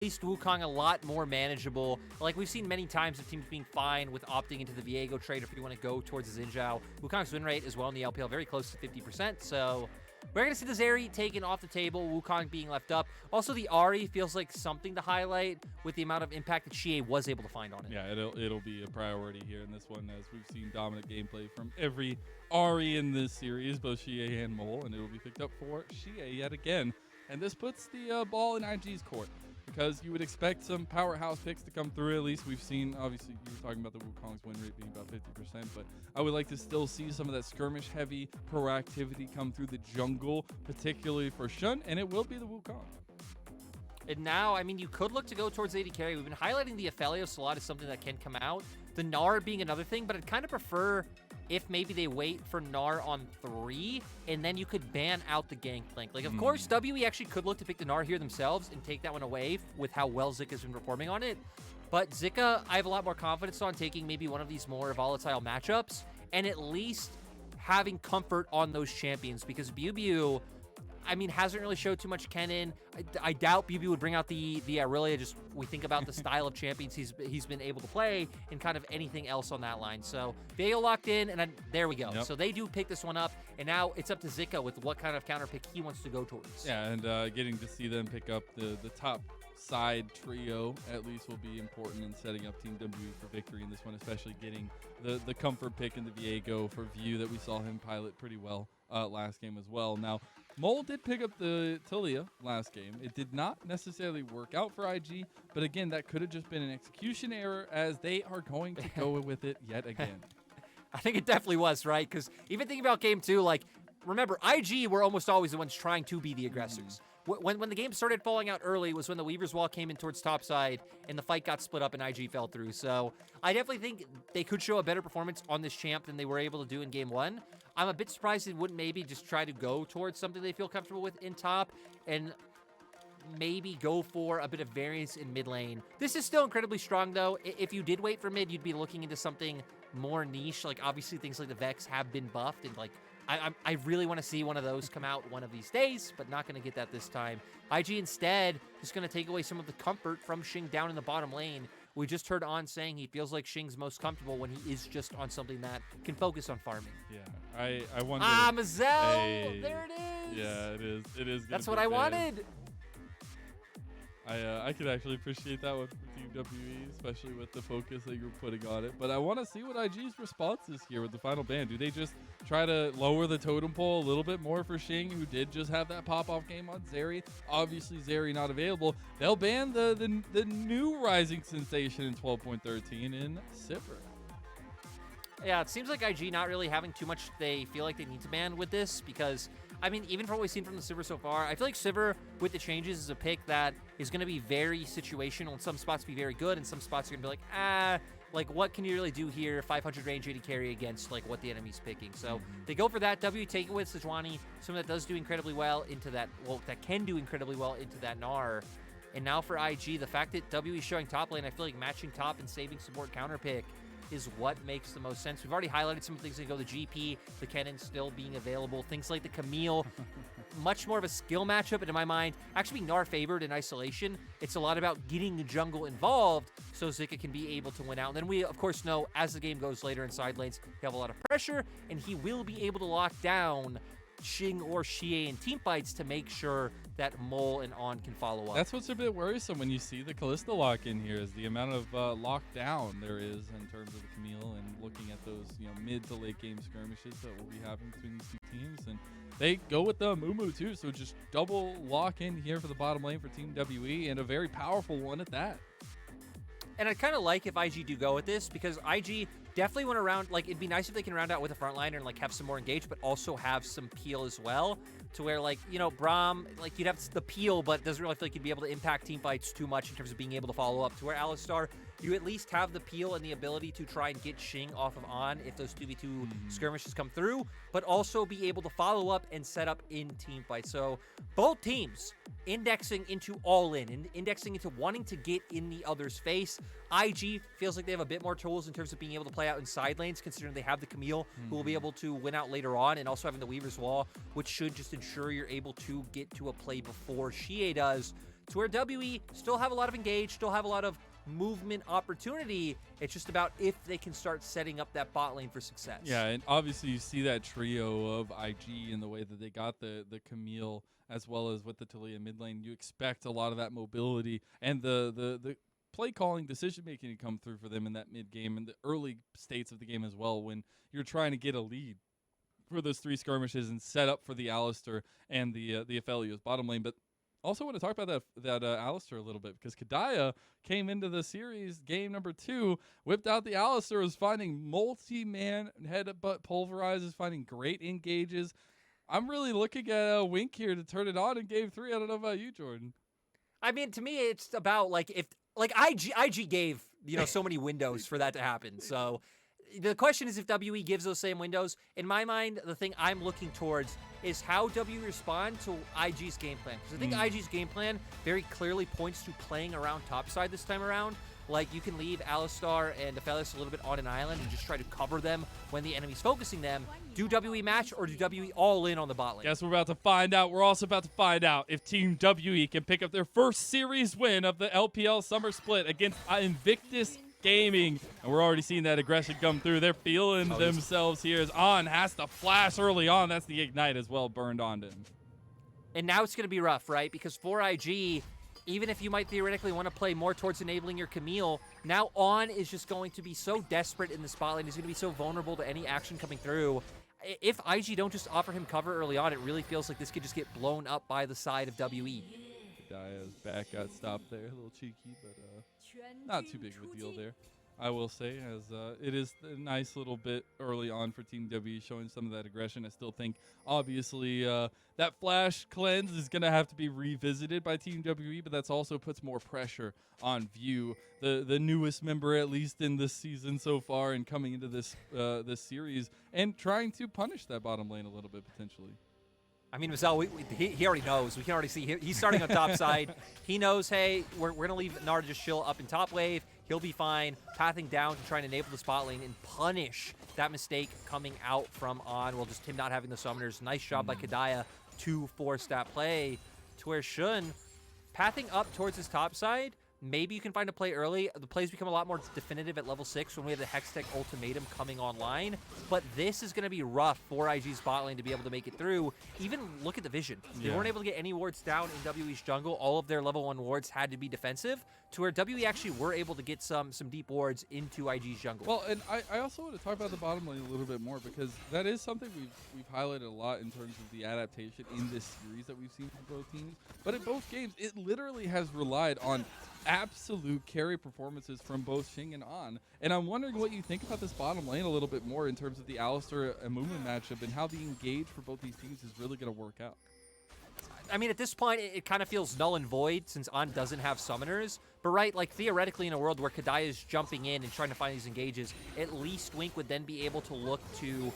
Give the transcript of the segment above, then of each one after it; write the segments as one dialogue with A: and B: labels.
A: least Wukong a lot more manageable. Like we've seen many times of teams being fine with opting into the Viego trade if you want to go towards the Xinjiao. Wukong's win rate as well in the LPL very close to 50%, so we're going to see the Zeri taken off the table, Wukong being left up. Also, the Ahri feels like something to highlight with the amount of impact that Xiye was able to find on it.
B: Yeah, it'll be a priority here in this one, as we've seen dominant gameplay from every Ahri in this series, both Xiye and Mole, and it will be picked up for Xiye yet again. And this puts the ball in IG's court, because you would expect some powerhouse picks to come through. At least we've seen, obviously, you were talking about the Wukong's win rate being about 50%, but I would like to still see some of that skirmish-heavy proactivity come through the jungle, particularly for Shun, and it will be the Wukong.
A: And now, I mean, you could look to go towards AD carry. We've been highlighting the Aphelios a lot as something that can come out. The Gnar being another thing, but I'd kind of prefer if maybe they wait for Gnar on 3, and then you could ban out the Gangplank. Like, of course, WE actually could look to pick the Gnar here themselves and take that one away with how well Zika's been performing on it. But Zika, I have a lot more confidence on taking maybe one of these more volatile matchups and at least having comfort on those champions, because BiuBiu, I mean, hasn't really showed too much Kennen. I doubt BiuBiu would bring out the Aurelia. Just we think about the style of champions he's been able to play and kind of anything else on that line. So Viego locked in, and there we go. Yep. So they do pick this one up, and now it's up to Zika with what kind of counter pick he wants to go towards.
B: Yeah, and getting to see them pick up the top side trio at least will be important in setting up Team WE for victory in this one, especially getting the comfort pick in the Viego for View that we saw him pilot pretty well last game as well. Now, Mole did pick up the Taliyah last game. It did not necessarily work out for IG, but again, that could have just been an execution error, as they are going to go with it yet again.
A: I think it definitely was, right? Because even thinking about game 2, like, remember, IG were almost always the ones trying to be the aggressors. When the game started falling out early was when the Weaver's Wall came in towards topside and the fight got split up and IG fell through. So I definitely think they could show a better performance on this champ than they were able to do in game 1. I'm a bit surprised they wouldn't maybe just try to go towards something they feel comfortable with in top and maybe go for a bit of variance in mid lane. This is still incredibly strong, though. If you did wait for mid, you'd be looking into something more niche. Like, obviously, things like the Vex have been buffed, and, like, I really want to see one of those come out one of these days, but not going to get that this time. IG instead is going to take away some of the comfort from Xing down in the bottom lane. We just heard On saying he feels like Xing's most comfortable when he is just on something that can focus on farming.
B: Yeah, I wonder.
A: Ah, Mazel! Hey. There it is!
B: Yeah, it is. It is.
A: That's what I wanted.
B: I could actually appreciate that one for Team WE, especially with the focus that you're putting on it. But I want to see what IG's response is here with the final ban. Do they just try to lower the totem pole a little bit more for Xing, who did just have that pop-off game on Zeri? Obviously, Zeri not available. They'll ban the new rising sensation in 12.13 in Sivir.
A: Yeah, it seems like IG not really having too much they feel like they need to ban with this, because, I mean, even from what we've seen from the Sivir so far, I feel like Sivir, with the changes, is a pick that is going to be very situational. In some spots be very good, and some spots you're going to be like, what can you really do here? 500 range AD carry against, like, what the enemy's picking. So they go for that. W take it with Sejuani, someone that does do incredibly well into that, well, that can do incredibly well into that Gnar. And now for IG, the fact that W is showing top lane, I feel like matching top and saving support counter pick is what makes the most sense. We've already highlighted some things that go the GP, the Kennen still being available, things like the Camille, much more of a skill matchup, and in my mind, actually being Gnar favored in isolation, it's a lot about getting the jungle involved so Zika can be able to win out. And then we, of course, know as the game goes later in side lanes, you have a lot of pressure, and he will be able to lock down Xing or Xiye in team fights to make sure that Mole and On can follow up.
B: That's what's a bit worrisome when you see the Kalista lock in here, is the amount of lockdown there is in terms of the Camille, and looking at those mid to late game skirmishes that we'll be having between these two teams. And they go with the Amumu too, so just double lock in here for the bottom lane for Team WE, and a very powerful one at that.
A: And I kind of like if IG do go with this, because IG definitely want to round, like, it'd be nice if they can round out with a frontliner and, like, have some more engage, but also have some peel as well, to where, like, Braum, like, you'd have the peel, but it doesn't really feel like you'd be able to impact team fights too much in terms of being able to follow up, to where Alistar, you at least have the peel and the ability to try and get Xing off of On if those 2v2 skirmishes come through, but also be able to follow up and set up in team fights. So both teams indexing into all in and indexing into wanting to get in the other's face. IG feels like they have a bit more tools in terms of being able to play out in side lanes, considering they have the Camille, who will be able to win out later on, and also having the Weaver's Wall, which should just ensure you're able to get to a play before Xiye does, to where WE still have a lot of engage, still have a lot of movement opportunity. It's just about if they can start setting up that bot lane for success.
B: Yeah, and obviously you see that trio of IG in the way that they got the Camille as well as with the Taliyah mid lane. You expect a lot of that mobility and the play calling, decision making to come through for them in that mid game and the early states of the game as well when you're trying to get a lead for those 3 skirmishes and set up for the Alistar and the Aphelios bottom lane. But also want to talk about that Alistar a little bit because Kedaya came into the series game number 2, whipped out the Alistar, was finding multi-man headbutt pulverizes, finding great engages. I'm really looking at a Wink here to turn it on in game 3. I don't know about you, Jordan.
A: I mean, to me, it's about IG gave, so many windows for that to happen. So the question is if WE gives those same windows. In my mind, the thing I'm looking towards is how WE respond to IG's game plan. Because I think IG's game plan very clearly points to playing around topside this time around. Like, you can leave Alistar and Aphelios a little bit on an island and just try to cover them when the enemy's focusing them. Do WE match or do WE all in on the bot lane?
B: Guess we're about to find out. We're also about to find out if Team WE can pick up their first series win of the LPL Summer Split against Invictus Gaming. And we're already seeing that aggression come through. They're feeling themselves here as On has to flash early on. That's the Ignite as well burned onto him.
A: And now it's going to be rough, right? Because for IG, even if you might theoretically want to play more towards enabling your Camille, now On is just going to be so desperate in the spot lane. He's going to be so vulnerable to any action coming through. If IG don't just offer him cover early on, it really feels like this could just get blown up by the side of WE.
B: Kedaya's back got stopped there. A little cheeky, but not too big of a deal there, I will say, as it is a nice little bit early on for Team W showing some of that aggression. I still think, obviously, that flash cleanse is going to have to be revisited by Team WE, but that's also puts more pressure on Viu, the newest member, at least in this season so far and coming into this this series, and trying to punish that bottom lane a little bit potentially.
A: I mean, Mazel, he already knows. We can already see he's starting on top side. He knows, hey, we're going to leave Gnar to just chill up in top wave. He'll be fine. Pathing down to try and enable the spot lane and punish that mistake coming out from On. Well, just him not having the summoners. Nice job by Kedaya to force that play to where Shun pathing up towards his top side. Maybe you can find a play early. The plays become a lot more definitive at level 6 when we have the Hextech ultimatum coming online. But this is going to be rough for IG's bot lane to be able to make it through. Even look at the vision. They weren't able to get any wards down in WE's jungle. All of their level 1 wards had to be defensive, to where WE actually were able to get some deep wards into IG's jungle.
B: Well, and I also want to talk about the bottom lane a little bit more because that is something we've highlighted a lot in terms of the adaptation in this series that we've seen from both teams. But in both games, it literally has relied on absolute carry performances from both Xing and On. And I'm wondering what you think about this bottom lane a little bit more in terms of the Alistar Amumu matchup and how the engage for both these teams is really going to work out.
A: I mean, at this point, it kind of feels null and void since On doesn't have summoners. But right, like theoretically in a world where Kedaya is jumping in and trying to find these engages, at least Wink would then be able to look to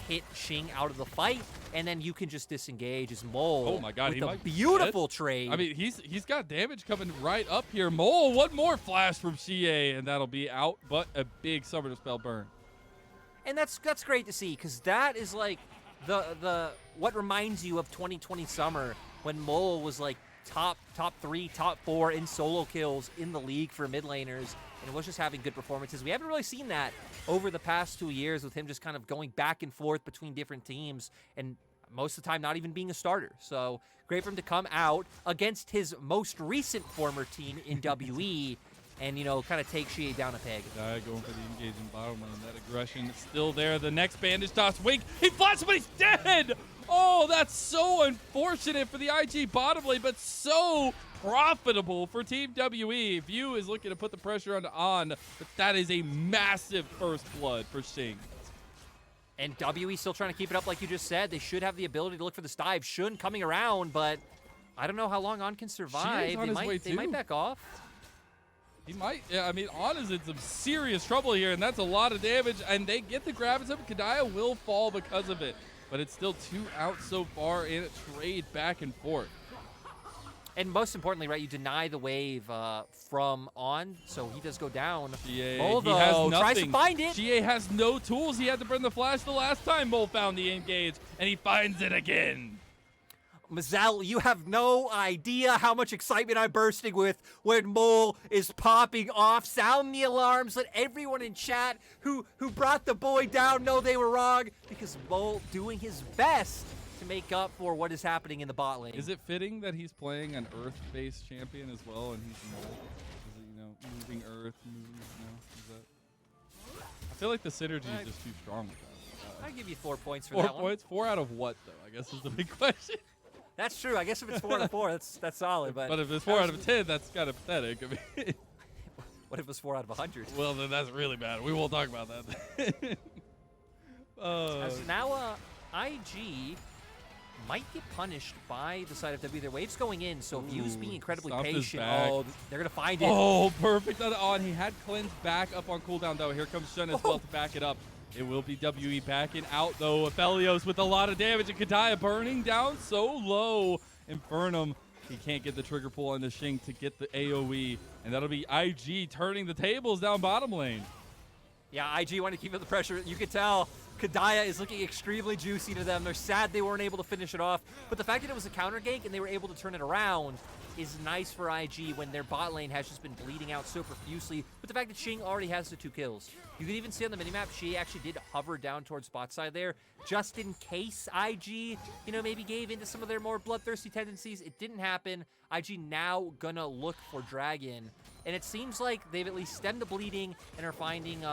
A: hit Xing out of the fight, and then you can just disengage as Mole.
B: Oh my God,
A: with a beautiful trade.
B: I mean, he's got damage coming right up here. Mole, one more flash from Xiye, and that'll be out, but a big summoner spell burn.
A: And that's great to see, because that is like the what reminds you of 2020 summer when Mole was like top 3, top 4 in solo kills in the league for mid laners, and was just having good performances. We haven't really seen that over the past 2 years with him just kind of going back and forth between different teams and most of the time not even being a starter. So great for him to come out against his most recent former team in WE and, kind of take Xiye down a peg.
B: Going for the engaging bottom lane. That aggression is still there. The next bandage toss. Wink. He flashes, but he's dead. Oh, that's so unfortunate for the IG bottom lane, but so profitable for Team WE. Viu is looking to put the pressure on, but that is a massive first blood for Xing.
A: And WE still trying to keep it up like you just said. They should have the ability to look for this dive. Shun coming around, but I don't know how long On can survive. They might back off.
B: He might. Yeah, I mean, On is in some serious trouble here, and that's a lot of damage, and they get the grabs up. Kedaya will fall because of it, but it's still 2 out so far in a trade back and forth.
A: And most importantly, right, you deny the wave from On, so he does go down.
B: Xiye,
A: Mole,
B: he has
A: though,
B: nothing.
A: tries to find it.
B: Xiye has no tools. He had to burn the flash the last time Mole found the engage, and he finds it again.
A: Mazel, you have no idea how much excitement I'm bursting with when Mole is popping off. Sound the alarms. Let everyone in chat who brought the boy down know they were wrong, because Mole doing his best to make up for what is happening in the bot lane.
B: Is it fitting that he's playing an Earth-based champion as well, and he's Mole? Is it, you know, moving Earth, is that? I feel like the synergy is just too strong with that.
A: I'll give you 4 points for
B: 4
A: that one.
B: 4 points? 4 out of what, though? I guess is the big question.
A: That's true. I guess if it's 4 out of 4, that's solid. But
B: if it's 4 out of 10, that's kind of pathetic. I mean,
A: what if it was 4 out of 100?
B: well, then that's really bad. We won't talk about that.
A: So now IG might get punished by the side of W. Their wave's going in, so BiuBiu's being incredibly patient. Oh, they're going to find it.
B: Oh, perfect. And he had cleanse back up on cooldown, though. Here comes Shun as well to back it up. It will be WE backing out, though. Aphelios with a lot of damage, and Kedaya burning down so low. Infernum, he can't get the trigger pull on the Xing to get the AoE, and that'll be IG turning the tables down bottom lane.
A: Yeah, IG want to keep up the pressure. You can tell Kedaya is looking extremely juicy to them. They're sad they weren't able to finish it off, but the fact that it was a counter gank and they were able to turn it around is nice for IG when their bot lane has just been bleeding out so profusely. But the fact that Xing already has the 2 kills. You can even see on the minimap, Xiye actually did hover down towards bot side there, just in case IG, you know, maybe gave into some of their more bloodthirsty tendencies. It didn't happen. IG now gonna look for Dragon. And it seems like they've at least stemmed the bleeding and are finding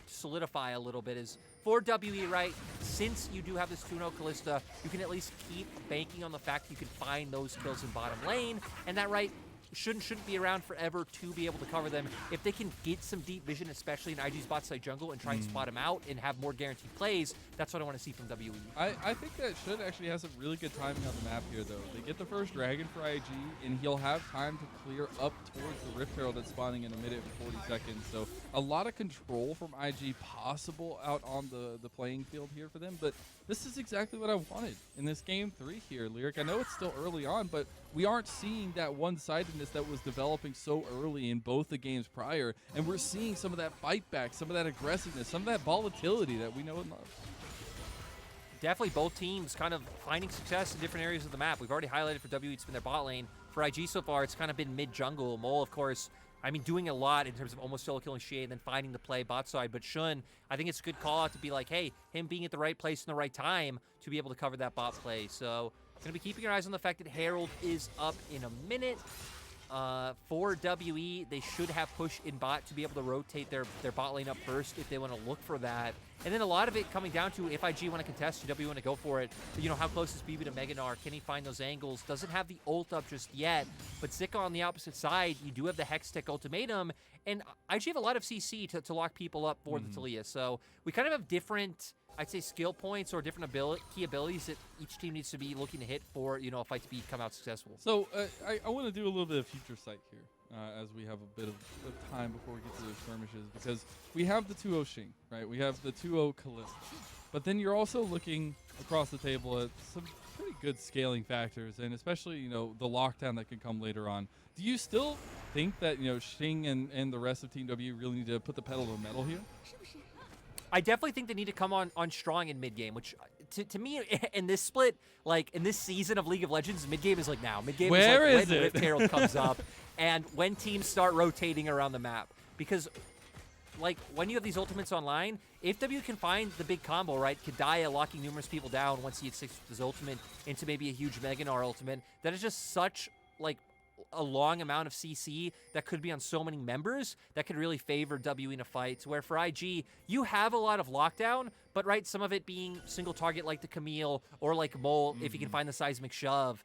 A: solidify a little bit. Is for WE, right, since you do have this 2-0 Kalista, you can at least keep banking on the fact you can find those kills in bottom lane. And that, right, shouldn't be around forever to be able to cover them. If they can get some deep vision, especially in IG's bot side jungle, and try and spot him out and have more guaranteed plays, that's what I want to see from WE.
B: I think that Shun actually has some really good timing on the map here, though. They get the first dragon for IG, and he'll have time to clear up towards the Rift Herald that's spawning in a minute and 40 seconds. So a lot of control from IG possible out on the playing field here for them, but this is exactly what I wanted in this game 3 here, Lyric. I know it's still early on, but we aren't seeing that one-sidedness that was developing so early in both the games prior, and we're seeing some of that fight back, some of that aggressiveness, some of that volatility that we know and love.
A: Definitely both teams kind of finding success in different areas of the map. We've already highlighted for WE, it's been their bot lane. For IG so far, it's kind of been mid-jungle. Mole, of course, I mean, doing a lot in terms of almost solo killing Xiye and then finding the play bot side. But Shun, I think it's a good call out to be like, hey, him being at the right place in the right time to be able to cover that bot play. So, going to be keeping your eyes on the fact that Herald is up in a minute. For WE, they should have push in bot to be able to rotate their bot lane up first if they want to look for that. And then a lot of it coming down to if IG want to contest, W want to go for it. But, you know, how close is BiuBiu to Gnar? Can he find those angles? Doesn't have the ult up just yet. But Zika on the opposite side, you do have the Hextech ultimatum. And IG have a lot of CC to lock people up for the Taliyah. So we kind of have different, I'd say, skill points or different key abilities that each team needs to be looking to hit for, you know, a fight to come out successful.
B: So I want to do a little bit of future sight here as we have a bit of time before we get to those skirmishes, because we have the 2-0 Xing, right? We have the 2-0 Kalista. But then you're also looking across the table at some pretty good scaling factors, and especially, you know, the lockdown that can come later on. Do you still think that, you know, Xing and the rest of Team W really need to put the pedal to the metal here?
A: I definitely think they need to come on strong in mid-game, which to me, in this split, like in this season of League of Legends, mid-game is like now. Mid-game is like when the Rift Herald comes up and when teams start rotating around the map. Because, like, when you have these ultimates online, if W can find the big combo, right, Kedaya locking numerous people down once he hits 6 with his ultimate into maybe a huge Gnar ultimate, that is just such, like, a long amount of CC that could be on so many members that could really favor W in a fight. Where for IG, you have a lot of lockdown, but right, some of it being single target like the Camille or like Mole if you can find the seismic shove.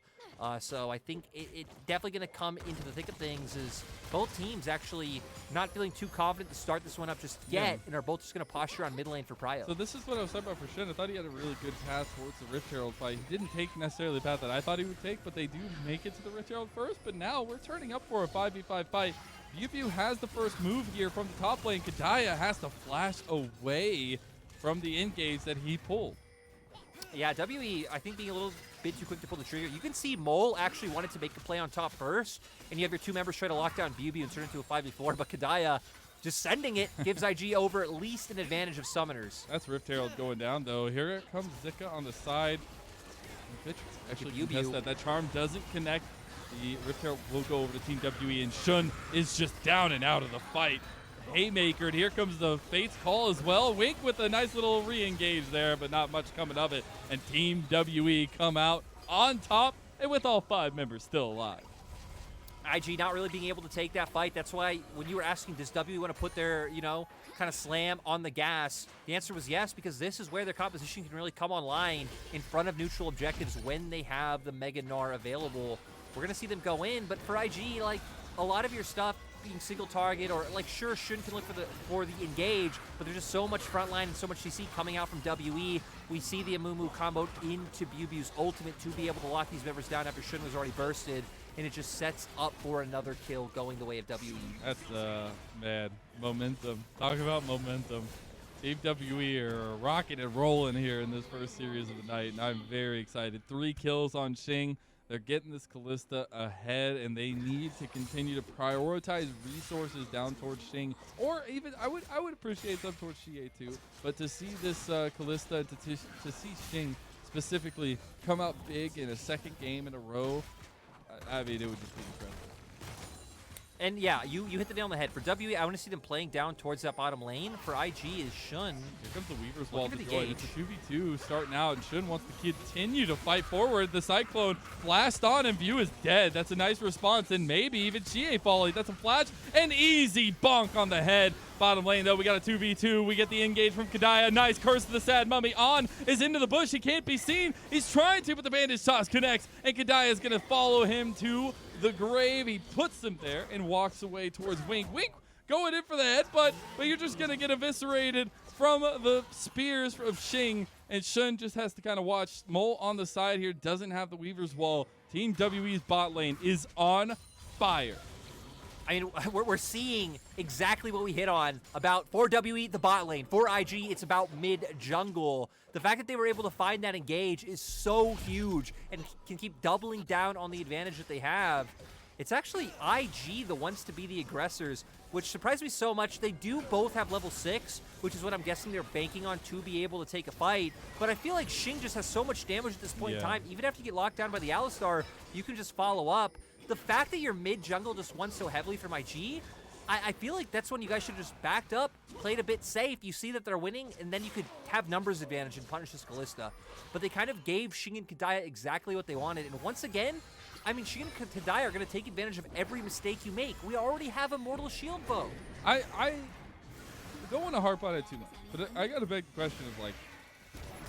A: So I think it's definitely going to come into the thick of things is both teams actually not feeling too confident to start this one up just yet and are both just going to posture on mid lane for Prio.
B: So this is what I was talking about for Shen. I thought he had a really good path towards the Rift Herald fight. He didn't take necessarily the path that I thought he would take, but they do make it to the Rift Herald first. But now we're turning up for a 5v5 fight. BiuBiu has the first move here from the top lane. Kedaya has to flash away from the engage that he pulled.
A: Yeah, WE, I think being a little bit too quick to pull the trigger. You can see Mole actually wanted to make a play on top first, and you have your 2 members try to lock down BiuBiu and turn into a 5v4, but Kedaya just sending it gives IG over at least an advantage of summoners.
B: That's Rift Herald going down, though. Here comes Zika on the side. Invictus actually
A: BiuBiu.
B: contest that. That charm doesn't connect. The Rift Herald will go over to Team WE, and Shun is just down and out of the fight. Haymaker, and here comes the Fate's Call as well. Wink with a nice little re-engage there, but not much coming of it. And Team WE come out on top, and with all 5 members still alive.
A: IG not really being able to take that fight. That's why when you were asking, does WE want to put their, kind of slam on the gas, the answer was yes, because this is where their composition can really come online in front of neutral objectives when they have the Mega Gnar available. We're going to see them go in, but for IG, like, a lot of your stuff being single target, or like, sure, Shun can look for the engage, but there's just so much frontline and so much CC coming out from WE. We see the Amumu combo into BiuBiu's ultimate to be able to lock these members down after Shun was already bursted, and it just sets up for another kill going the way of WE.
B: That's, man, momentum. Talk about momentum. Team WE are rocking and rolling here in this first series of the night, and I'm very excited. 3 kills on Xing. They're getting this Kalista ahead, and they need to continue to prioritize resources down towards Xing, or even I would appreciate some towards Xiye too. But to see this Kalista, to see Xing specifically come out big in a second game in a row, I mean, it would just be incredible.
A: And yeah, you hit the nail on the head. For WE, I want to see them playing down towards that bottom lane. For IG is Shun.
B: Here comes the Weaver's Wall to join. It's a 2v2 starting out, and Shun wants to continue to fight forward. The Cyclone blast on, and Biu is dead. That's a nice response, and maybe even Xiye falling. That's a flash. An easy bonk on the head. Bottom lane, though, we got a 2v2. We get the engage from Kedaya. Nice Curse of the Sad Mummy. On is into the bush. He can't be seen. He's trying to, but the bandage toss connects, and Kedaya is going to follow him to the grave. He puts him there and walks away towards Wink. Wink going in for the headbutt, but you're just going to get eviscerated from the spears of Xing, and Shun just has to kind of watch. Mole on the side here doesn't have the Weaver's Wall. Team WE's bot lane is on fire.
A: I mean, we're seeing exactly what we hit on about for WE, the bot lane. For IG, it's about mid-jungle. The fact that they were able to find that engage is so huge and can keep doubling down on the advantage that they have. It's actually IG that wants to be the aggressors, which surprised me so much. They do both have level 6, which is what I'm guessing they're banking on to be able to take a fight. But I feel like Xing just has so much damage at this point in time. Even after you get locked down by the Alistar, you can just follow up. The fact that your mid-jungle just won so heavily from IG, I feel like that's when you guys should have just backed up, played a bit safe. You see that they're winning, and then you could have numbers advantage and punish this Kalista. But they kind of gave Xing and Kedaya exactly what they wanted. And once again, I mean, Xing and Kedaya are going to take advantage of every mistake you make. We already have a Mortal Shield bow.
B: I don't want to harp on it too much, but I got to beg the question of, like,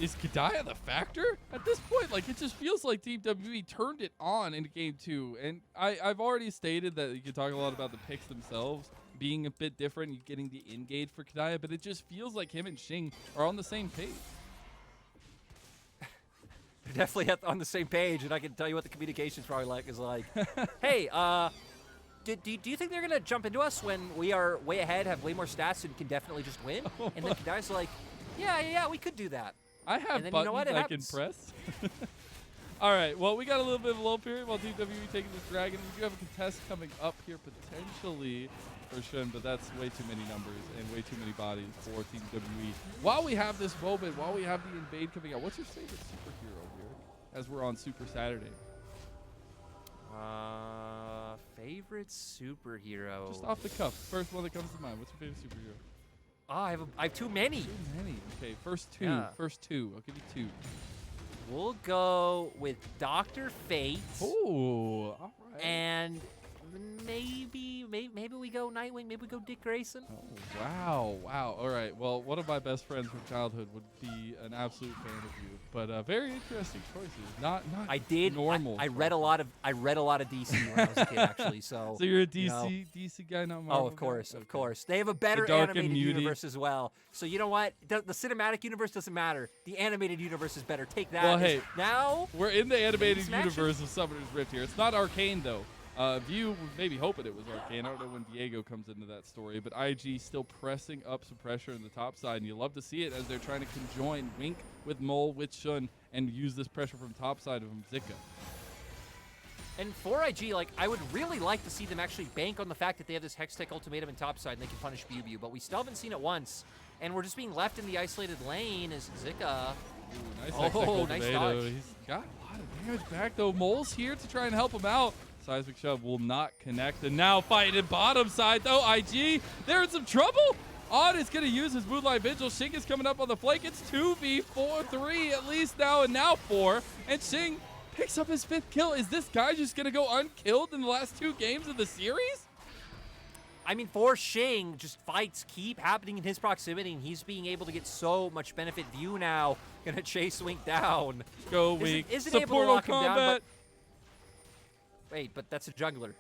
B: is Kedaya the factor? At this point, like, it just feels like Team WE turned it on in Game 2. And I've already stated that you can talk a lot about the picks themselves being a bit different, you getting the engage for Kedaya, but it just feels like him and Xing are on the same page.
A: They're definitely on the same page, and I can tell you what the communication's probably like is like, hey, do you think they're going to jump into us when we are way ahead, have way more stats, and can definitely just win? And then Kedaya's like, yeah, we could do that.
B: I have buttons
A: you know what?
B: I can press. All right, well, we got a little bit of a lull period while Team WE taking this dragon. We do have a contest coming up here potentially for Shun, but that's way too many numbers and way too many bodies for Team WE. While we have this moment, while we have the invade coming out, what's your favorite superhero here as we're on Super Saturday?
A: Favorite superhero?
B: Just off the cuff, first one that comes to mind. What's your favorite superhero?
A: I have too many.
B: Too many. Okay, first two.
A: Yeah.
B: First two. I'll give you 2.
A: We'll go with Dr. Fate.
B: Oh, all right.
A: And maybe we go Nightwing. Maybe we go Dick Grayson.
B: Oh, wow. All right. Well, one of my best friends from childhood would be an absolute fan of you, but very interesting choices. Not normal.
A: I read a lot of DC when I was a kid, actually. So
B: you're a DC guy, not Marvel.
A: Oh, of course. They have a better
B: Dark
A: animated universe as well. So you know what? The cinematic universe doesn't matter. The animated universe is better. Take that.
B: Well, hey,
A: now
B: we're in the animated universe of Summoner's Rift here. It's not Arcane though. Viu was maybe hoping it was Arcane. I don't know when Viego comes into that story, but IG still pressing up some pressure in the top side, and you love to see it as they're trying to conjoin Wink with Mole with Shun and use this pressure from top side of him, Zika.
A: And for IG, like, I would really like to see them actually bank on the fact that they have this Hextech ultimatum in top side and they can punish BiuBiu, but we still haven't seen it once, and we're just being left in the isolated lane as Zika.
B: Ooh, nice
A: nice dodge.
B: He's got a lot of damage back, though. Mole's here to try and help him out. Seismic Shove will not connect. And now fighting bottom side, though. IG, they're in some trouble. Odd is going to use his Moonlight Vigil. Xing is coming up on the flank. It's 2v4, 3 at least now, and now 4. And Xing picks up his 5th kill. Is this guy just going to go unkilled in the last 2 games of the series?
A: I mean, for Xing, just fights keep happening in his proximity, and he's being able to get so much benefit. Viu now going to chase Wink down.
B: Go Wink.
A: Isn't able to lock him down, but... Wait, but that's a jungler.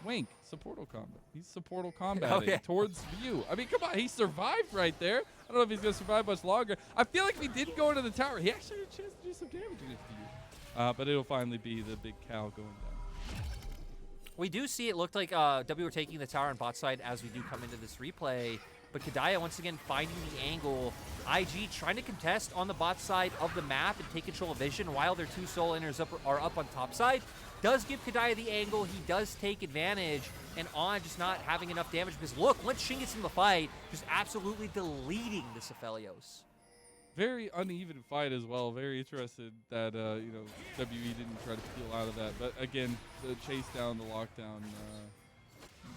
B: Wink, supportal combat. He's supportal combating towards Viu. I mean, come on, he survived right there. I don't know if he's going to survive much longer. I feel like if he didn't go into the tower, he actually had a chance to do some damage against Viu. But it'll finally be the big cow going down.
A: We do see it looked like W were taking the tower on bot side as we do come into this replay. But Kedaya once again finding the angle. IG trying to contest on the bot side of the map and take control of vision while their 2 soul inners are up on top side. Does give Kedaya the angle. He does take advantage. And On just not having enough damage because look, once Xing gets in the fight, just absolutely deleting this Aphelios.
B: Very uneven fight as well. Very interested that WE didn't try to peel out of that. But again, the chase down, the lockdown,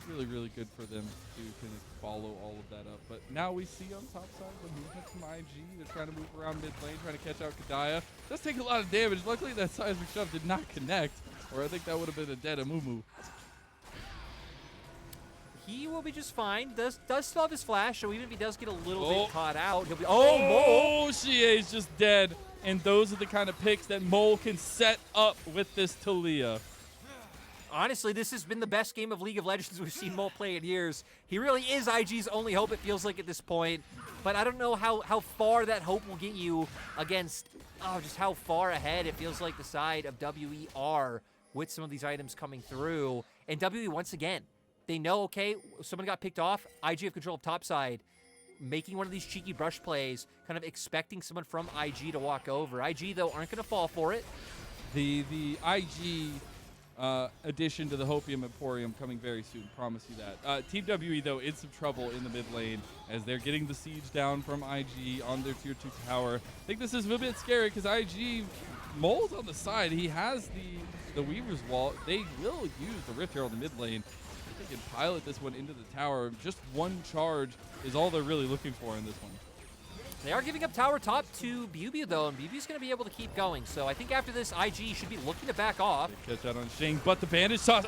B: really, really good for them to kind of follow all of that up. But now we see on top side the movement from IG. They're trying to move around mid lane, trying to catch out Kedaya. Does take a lot of damage. Luckily, that Seismic Shove did not connect, or I think that would have been a dead Amumu.
A: He will be just fine. Does still have his flash, so even if he does get a little bit caught out, he'll be... Mole!
B: Xie's just dead. And those are the kind of picks that Mole can set up with this Taliyah.
A: Honestly, this has been the best game of League of Legends we've seen Mole play in years. He really is IG's only hope, it feels like, at this point. But I don't know how far that hope will get you against, just how far ahead it feels like the side of WE are with some of these items coming through. And WE, once again, they know, okay, someone got picked off. IG have control of top side, making one of these cheeky brush plays, kind of expecting someone from IG to walk over. IG, though, aren't going to fall for it.
B: The IG addition to the Hopium Emporium coming very soon, promise you that. Team WE, though, in some trouble in the mid lane as they're getting the siege down from IG on their tier 2 tower. I think this is a bit scary because IG, Mole's on the side. He has the Weaver's Wall. They will use the Rift Herald in the mid lane. They can pilot this one into the tower. Just one charge is all they're really looking for in this one.
A: They are giving up tower top to BiuBiu, though, and BiuBiu's going to be able to keep going. So I think after this, IG should be looking to back off.
B: They catch out on Xing, but the bandage toss,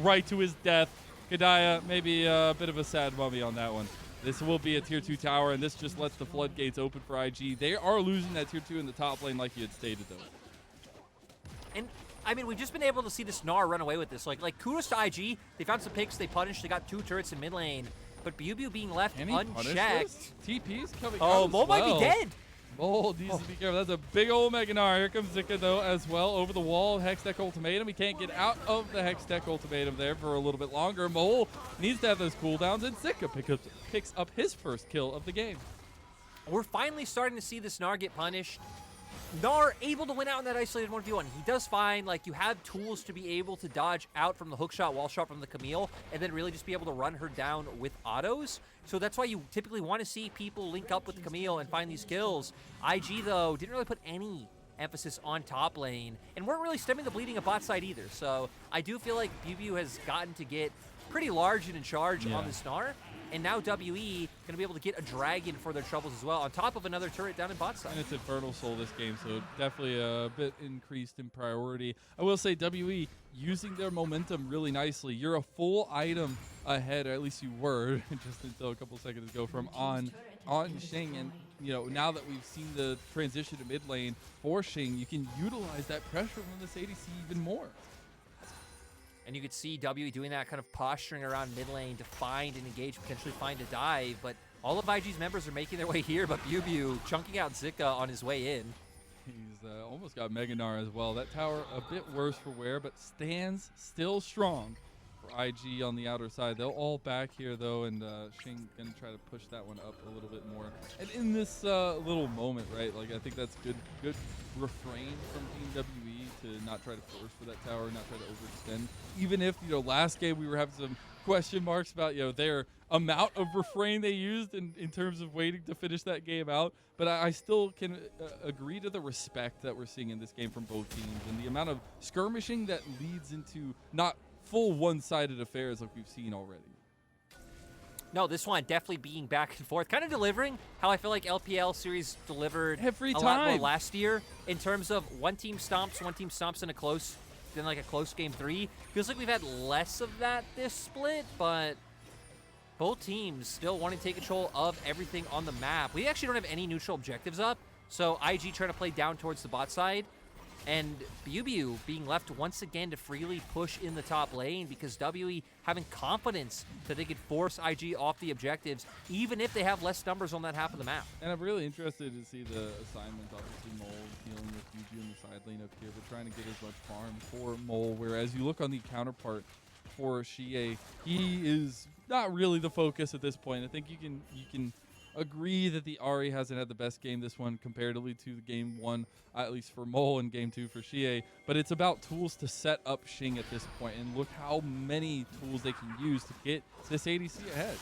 B: right to his death. Kedaya, maybe a bit of a sad mummy on that one. This will be a tier 2 tower, and this just lets the floodgates open for IG. They are losing that tier 2 in the top lane like you had stated, though.
A: And I mean, we've just been able to see this Gnar run away with this. Like kudos to IG. They found some picks. They punished. They got 2 turrets in mid lane. But BiuBiu being left unchecked.
B: TP's coming
A: out Mole might be dead.
B: Mole needs to be careful. That's a big old Mega Gnar. Here comes Zika, though, as well. Over the wall, Hextech Ultimatum. He can't get out of the Hextech Ultimatum there for a little bit longer. Mole needs to have those cooldowns, and Zika picks up his first kill of the game.
A: We're finally starting to see this Gnar get punished. Gnar able to win out in that isolated 1v1. He does fine. Like, you have tools to be able to dodge out from the hook shot, wall shot from the Camille, and then really just be able to run her down with autos. So that's why you typically want to see people link up with the Camille and find these kills. IG, though, didn't really put any emphasis on top lane, and weren't really stemming the bleeding of bot side either. So I do feel like BiuBiu has gotten to get pretty large and in charge on this Gnar. And now WE going to be able to get a dragon for their troubles as well, on top of another turret down in bot side.
B: And it's Infernal Soul this game, so definitely a bit increased in priority. I will say WE using their momentum really nicely. You're a full item ahead, or at least you were, just until a couple seconds ago, from on Xing. And now that we've seen the transition to mid lane for Xing, you can utilize that pressure from this ADC even more.
A: And you could see WE doing that, kind of posturing around mid lane to find and engage, potentially find a dive. But all of IG's members are making their way here, but BiuBiu chunking out Zika on his way in.
B: He's almost got Mega Gnar as well. That tower a bit worse for wear, but stands still strong for IG on the outer side. They'll all back here, though, and Xing going to try to push that one up a little bit more. And in this little moment, right, like I think that's good refrain from Team WE to not try to force for that tower, not try to overextend. Even if, last game we were having some question marks about, their amount of refrain they used in terms of waiting to finish that game out. But I still can agree to the respect that we're seeing in this game from both teams and the amount of skirmishing that leads into not full one-sided affairs like we've seen already.
A: No, this one definitely being back and forth, kind of delivering how I feel like LPL series delivered
B: every
A: a lot more last year in terms of one team stomps in a close, then like a close game 3. Feels like we've had less of that this split, but both teams still wanting to take control of everything on the map. We actually don't have any neutral objectives up, so IG trying to play down towards the bot side, and BiuBiu being left once again to freely push in the top lane because WE having confidence that they could force IG off the objectives, even if they have less numbers on that half of the map.
B: And I'm really interested to see the assignments. Obviously, Mole dealing with BiuBiu in the side lane up here, but trying to get as much farm for Mole, whereas you look on the counterpart for Xiye, he is not really the focus at this point. I think you can agree that the Ahri hasn't had the best game this one comparatively to the game 1, at least for Mole, and game 2 for Xiye. But it's about tools to set up Xing at this point, and look how many tools they can use to get this ADC ahead.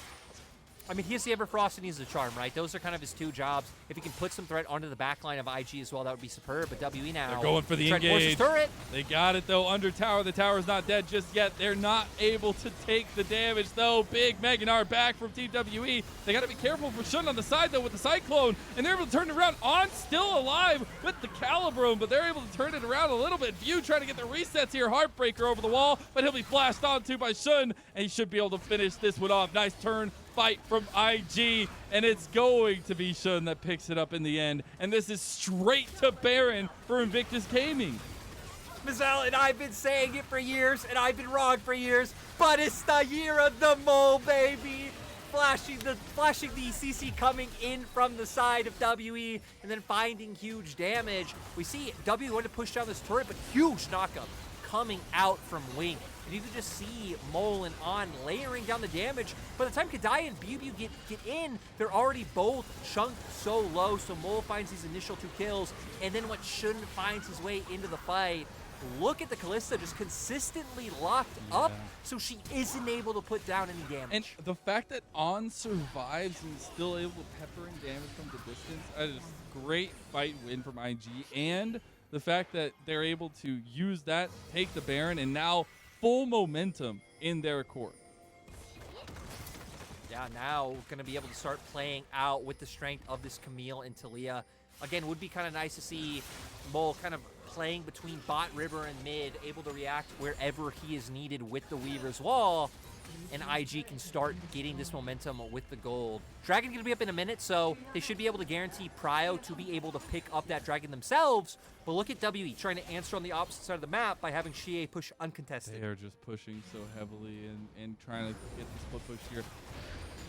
A: I mean, he has the Everfrost and he's the Charm, right? Those are kind of his two jobs. If he can put some threat onto the back line of IG as well, that would be superb. But WE now,
B: they're going for the engage.
A: Turret.
B: They got it, though, under tower. The tower's not dead just yet. They're not able to take the damage, though. Big Gnar back from Team WE. They got to be careful for Shun on the side, though, with the Cyclone. And they're able to turn it around. On still alive with the Calibrome, but they're able to turn it around a little bit. Viu trying to get the resets here. Heartbreaker over the wall, but he'll be flashed onto by Shun, and he should be able to finish this one off. Nice turn fight from IG, and it's going to be Shun that picks it up in the end. And this is straight to Baron for Invictus Gaming.
A: Mazel, and I've been saying it for years, and I've been wrong for years, but it's the year of the Mole, baby. Flashing the CC coming in from the side of WE, and then finding huge damage. We see WE going to push down this turret, but huge knockup coming out from Wing. And you can just see Mole and On layering down the damage. By the time Kedaya and BiuBiu get in, they're already both chunked so low, so Mole finds these initial 2 kills, and then when Shun finds his way into the fight, look at the Kalista just consistently locked up, so she isn't able to put down any damage.
B: And the fact that On survives and is still able to pepper in damage from the distance, that is great fight win from IG, and the fact that they're able to use that, take the Baron, and now full momentum in their court.
A: Yeah, now going to be able to start playing out with the strength of this Camille and Taliyah. Again, would be kind of nice to see Mole kind of playing between bot, river, and mid, able to react wherever he is needed with the Weaver's Wall, and IG can start getting this momentum with the gold. Dragon going to be up in a minute, so they should be able to guarantee Prio to be able to pick up that Dragon themselves. But look at WE trying to answer on the opposite side of the map by having Xiye push uncontested.
B: They are just pushing so heavily and trying to get the split push here.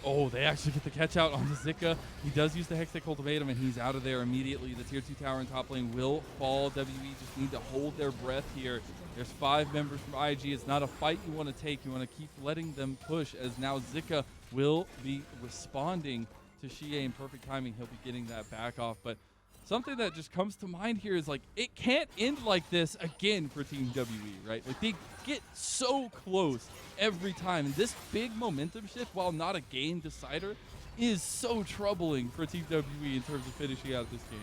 B: Oh, they actually get the catch out on the Zika. He does use the Hextech Ultimatum, and he's out of there immediately. The tier 2 tower in top lane will fall. WE just need to hold their breath here. There's 5 members from IG. It's not a fight you want to take. You want to keep letting them push, as now Zika will be responding to Xiye in perfect timing. He'll be getting that back off. But something that just comes to mind here is, like, it can't end like this again for Team WE, right? Like, they get so close every time. And this big momentum shift, while not a game decider, is so troubling for Team WE in terms of finishing out this game.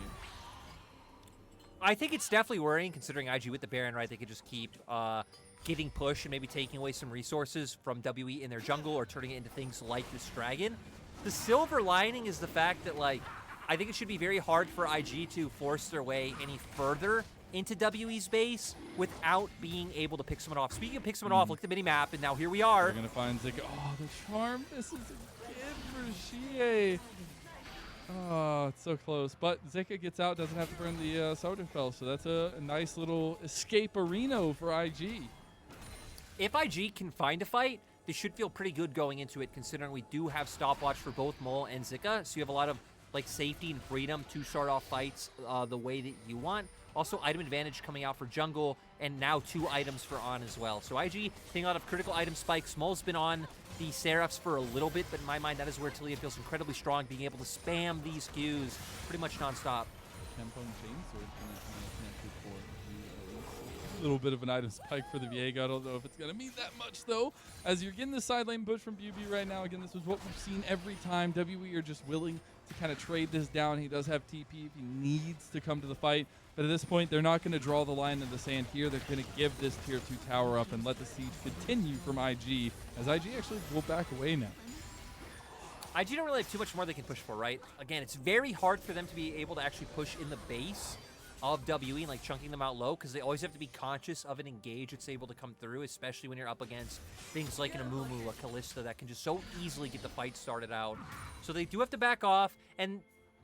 A: I think it's definitely worrying, considering IG with the Baron, right? They could just keep getting pushed and maybe taking away some resources from WE in their jungle or turning it into things like this Dragon. The silver lining is the fact that, like, I think it should be very hard for IG to force their way any further into WE's base without being able to pick someone off. Speaking of pick someone off, look at the mini-map, and now here we are.
B: We're going to find Zika. Oh, the charm. This is again for Xiye. Oh, it's so close. But Zika gets out, doesn't have to burn the Soderfell, so that's a nice little escape arena for IG.
A: If IG can find a fight, they should feel pretty good going into it, considering we do have stopwatch for both Mole and Zika, so you have a lot of like safety and freedom to start off fights the way that you want. Also, item advantage coming out for jungle, and now 2 items for On as well. So IG taking a lot of critical item spikes. Mole's been on the Seraphs for a little bit, but in my mind, that is where Taliyah feels incredibly strong, being able to spam these Qs pretty much nonstop.
B: Tempo and Chainsword connected for little bit of an item spike for the Viego. I don't know if it's going to mean that much, though, as you're getting the side lane push from BiuBiu right now. Again, this is what we've seen every time. WE are just willing to kind of trade this down. He does have TP if he needs to come to the fight. But at this point, they're not going to draw the line in the sand here. They're going to give this tier 2 tower up and let the siege continue from IG, as IG actually will back away now.
A: IG don't really have too much more they can push for, right? Again, it's very hard for them to be able to actually push in the base of WE and like chunking them out low, because they always have to be conscious of an engage that's able to come through, especially when you're up against things like an Amumu, a Kalista that can just so easily get the fight started out. So they do have to back off. And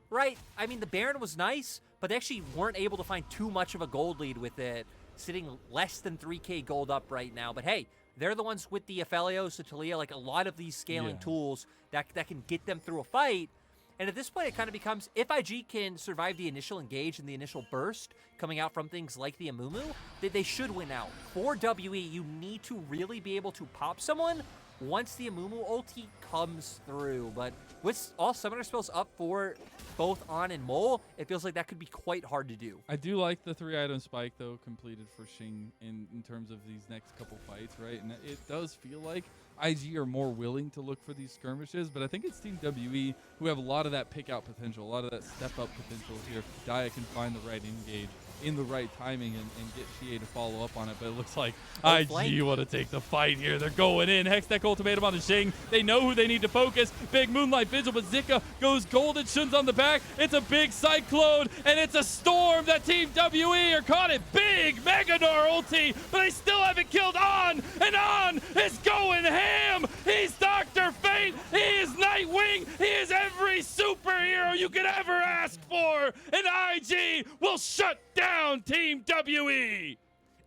A: right, I mean, the Baron was nice, but they actually weren't able to find too much of a gold lead with it, sitting less than 3k gold up right now. But hey, they're the ones with the Aphelios, the Taliyah, like a lot of these scaling tools that can get them through a fight. And at this point, it kind of becomes, if IG can survive the initial engage and the initial burst coming out from things like the Amumu, they should win out. For WE, you need to really be able to pop someone once the Amumu ulti comes through. But with all summoner spells up for both On and Mole, it feels like that could be quite hard to do.
B: I do like the 3-item spike, though, completed for Xing in terms of these next couple fights, right? And it does feel like IG are more willing to look for these skirmishes, but I think it's Team WE who have a lot of that pick-out potential, a lot of that step-up potential here. If Kedaya can find the right engage in the right timing and get Xiye to follow up on it, but it looks like IG want to take the fight here. They're going in. Hextech ultimatum on the Xing. They know who they need to focus. Big Moonlight Vigil, but Zika goes golden. Shun's on the back. It's a big cyclone, and it's a storm that Team WE are caught it. Big Mega Gnar ulti, but they still haven't killed On, and On is going ham. He's Dr. Fate. He is Nightwing. He is every superhero you could ever ask for, and IG will shut down Team WE.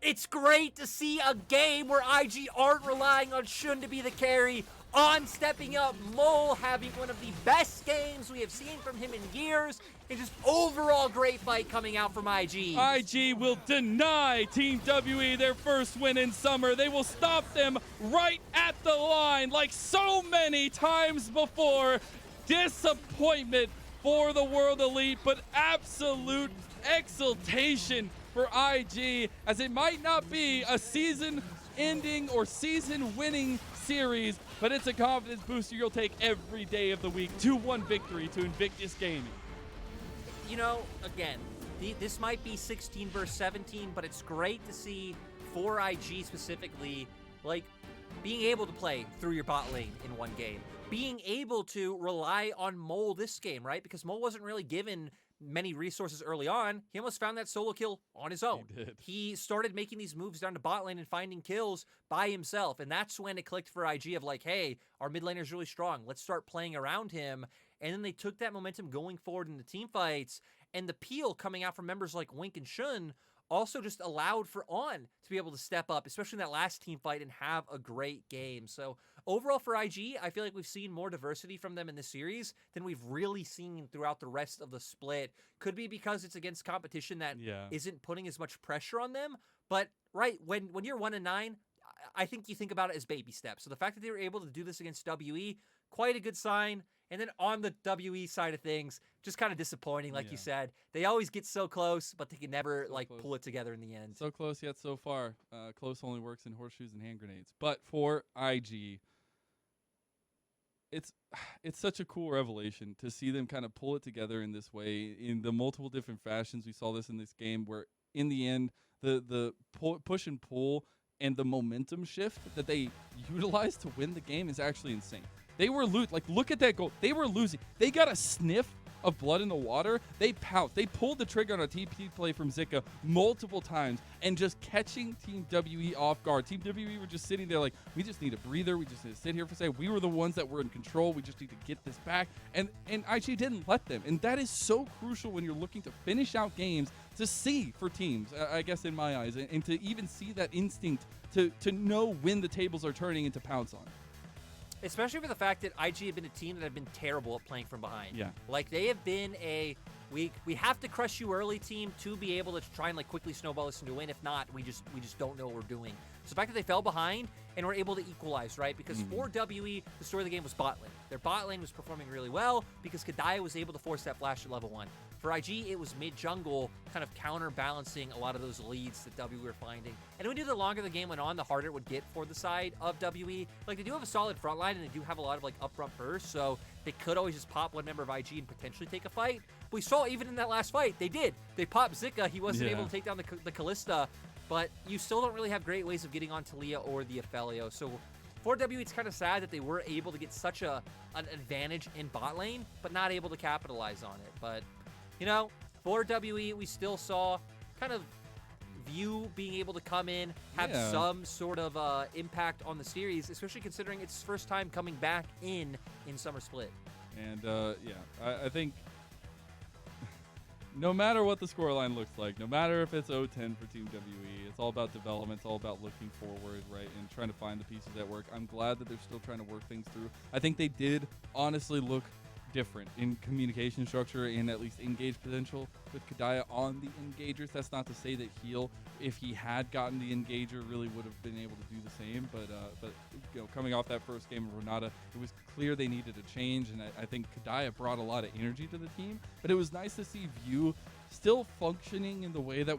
A: It's great to see a game where IG aren't relying on Shun to be the carry, On stepping up, Mole having one of the best games we have seen from him in years, and just overall great fight coming out from IG.
B: IG will deny Team WE their first win in summer. They will stop them right at the line like so many times before. Disappointment for the World Elite, but absolute exultation for IG, as it might not be a season-ending or season-winning series, but it's a confidence booster you'll take every day of the week. 2-1 victory to Invictus Gaming.
A: You know, again, this might be 16 versus 17, but it's great to see for IG specifically, like, being able to play through your bot lane in one game. Being able to rely on Mole this game, right? Because Mole wasn't really given many resources early on. He almost found that solo kill on his own. He started making these moves down to bot lane and finding kills by himself, and that's when it clicked for IG of like, hey, our mid laner is really strong. Let's start playing around him. And then they took that momentum going forward in the team fights, and the peel coming out from members like Wink and Shun also just allowed for On to be able to step up, especially in that last team fight, and have a great game. So overall for IG, I feel like we've seen more diversity from them in this series than we've really seen throughout the rest of the split. Could be because it's against competition that isn't putting as much pressure on them. But right, when you're 1-9, I think you think about it as baby steps. So the fact that they were able to do this against WE, quite a good sign. And then on the WE side of things, just kind of disappointing, like you said. They always get so close, but they can never pull it together in the end.
B: So close yet so far. Close only works in horseshoes and hand grenades. But for IG, it's such a cool revelation to see them kind of pull it together in this way, in the multiple different fashions. We saw this in this game where in the end, the push and pull and the momentum shift that they utilized to win the game is actually insane. They were look at that goal. They were losing. They got a sniff of blood in the water. They pounced. They pulled the trigger on a TP play from Zika multiple times and just catching Team WE off guard. Team WE were just sitting there like, we just need a breather. We just need to sit here for a second. We were the ones that were in control. We just need to get this back. And IG didn't let them. And that is so crucial when you're looking to finish out games, to see for teams, I guess in my eyes, and to even see that instinct to know when the tables are turning and to pounce on.
A: Especially for the fact that IG have been a team that have been terrible at playing from behind.
B: Yeah.
A: Like, they have been a, we have to crush you early team to be able to try and, like, quickly snowball this into win. If not, we just don't know what we're doing. So the fact that they fell behind and were able to equalize, right? Because for WE, the story of the game was bot lane. Their bot lane was performing really well because Kedaya was able to force that flash at level 1. For IG, it was mid-jungle, kind of counterbalancing a lot of those leads that WE were finding. And we knew the longer the game went on, the harder it would get for the side of WE. Like, they do have a solid front line, and they do have a lot of, like, upfront bursts, so they could always just pop one member of IG and potentially take a fight. But we saw even in that last fight, they did. They popped Zika. He wasn't able to take down the Kalista, but you still don't really have great ways of getting on Taliyah or the Aphelios. So for WE, it's kind of sad that they were able to get such an advantage in bot lane, but not able to capitalize on it. But, you know, for WE, we still saw kind of Viu being able to come in, have some sort of impact on the series, especially considering it's first time coming back in Summer Split.
B: And, I think no matter what the scoreline looks like, no matter if it's 0-10 for Team WE, it's all about development, it's all about looking forward, right, and trying to find the pieces that work. I'm glad that they're still trying to work things through. I think they did honestly look different in communication structure and at least engage potential with Kedaya on the engagers. That's not to say that Heal, if he had gotten the engager, really would have been able to do the same. But you know, coming off that first game of Renata, it was clear they needed a change, and I think Kedaya brought a lot of energy to the team. But it was nice to see Viu still functioning in the way that